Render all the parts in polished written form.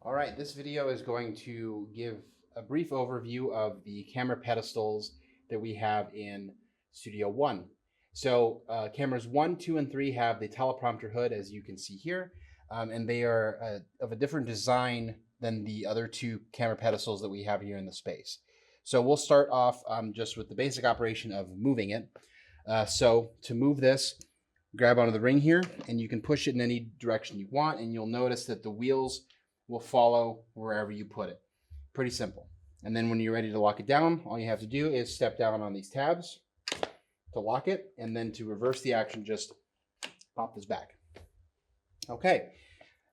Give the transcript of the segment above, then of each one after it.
All right, this video is going to give a brief overview of the camera pedestals that we have in Studio One. So cameras 1, 2, and 3 have the teleprompter hood, as you can see here, and they are of a different design than the other two camera pedestals that we have here in the space. So we'll start off just with the basic operation of moving it. So to move this, grab onto the ring here, and you can push it in any direction you want, and you'll notice that the wheels will follow wherever you put it. Pretty simple. And then when you're ready to lock it down, all you have to do is step down on these tabs to lock it, and then to reverse the action, just pop this back. Okay,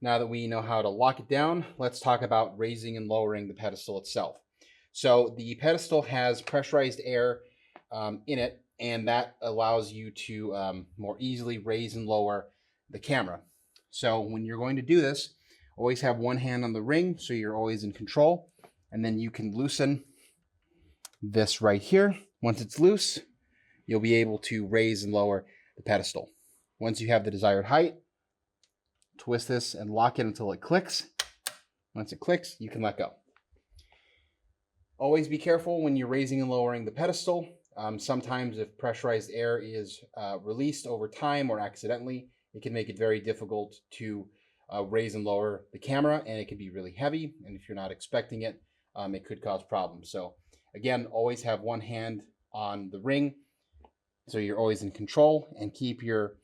now that we know how to lock it down, let's talk about raising and lowering the pedestal itself. So the pedestal has pressurized air in it, and that allows you to more easily raise and lower the camera. So when you're going to do this, always have one hand on the ring so you're always in control, and then you can loosen this right here. Once it's loose, you'll be able to raise and lower the pedestal. Once you have the desired height, twist this and lock it until it clicks. Once it clicks, you can let go. Always be careful when you're raising and lowering the pedestal. Sometimes if pressurized air is released over time or accidentally, it can make it very difficult to raise and lower the camera, and it can be really heavy, and if you're not expecting it, it could cause problems. So again, always have one hand on the ring so you're always in control, and keep your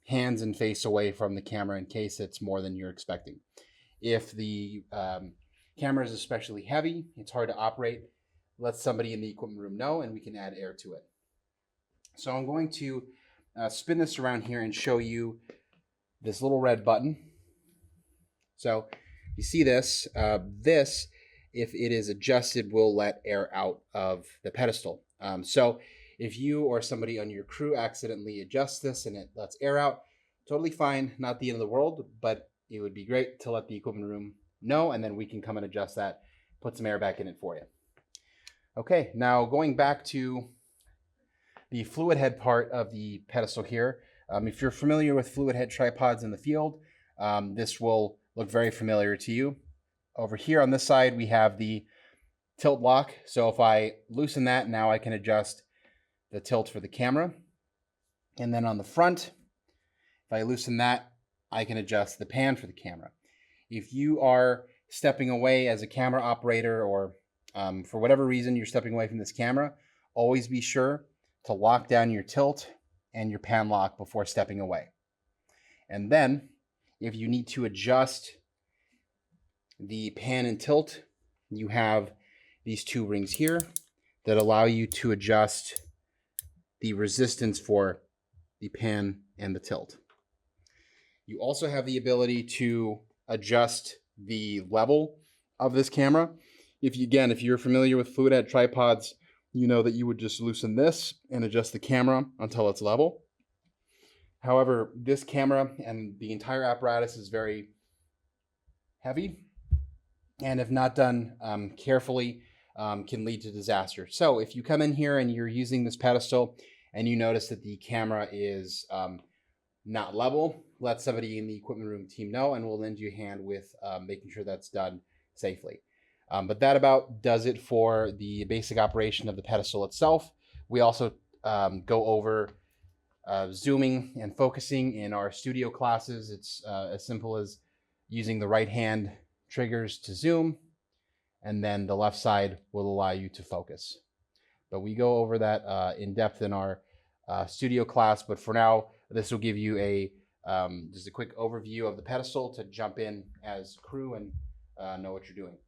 hands and face away from the camera in case it's more than you're expecting. If the camera is especially heavy, it's hard to operate, let somebody in the equipment room know and we can add air to it. So I'm going to spin this around here and show you this little red button. So you see this, if it is adjusted, will let air out of the pedestal. So if you or somebody on your crew accidentally adjusts this and it lets air out, totally fine, not the end of the world, but it would be great to let the equipment room know, and then we can come and adjust that, put some air back in it for you. Okay, now going back to the fluid head part of the pedestal here. If you're familiar with fluid head tripods in the field, this will look very familiar to you. Over here on this side, we have the tilt lock. So if I loosen that, now I can adjust the tilt for the camera. And then on the front, if I loosen that, I can adjust the pan for the camera. If you are stepping away as a camera operator, or for whatever reason you're stepping away from this camera, always be sure to lock down your tilt and your pan lock before stepping away. And then if you need to adjust the pan and tilt, you have these two rings here that allow you to adjust the resistance for the pan and the tilt. You also have the ability to adjust the level of this camera. If you're familiar with fluid head tripods, you know that you would just loosen this and adjust the camera until it's level. However, this camera and the entire apparatus is very heavy, and if not done carefully, can lead to disaster. So if you come in here and you're using this pedestal and you notice that the camera is not level, let somebody in the equipment room team know, and we'll lend you a hand with making sure that's done safely. But that about does it for the basic operation of the pedestal itself. We also go over zooming and focusing in our studio classes. It's as simple as using the right hand triggers to zoom, and then the left side will allow you to focus. But we go over that in depth in our studio class. But for now, this will give you just a quick overview of the pedestal to jump in as crew and know what you're doing.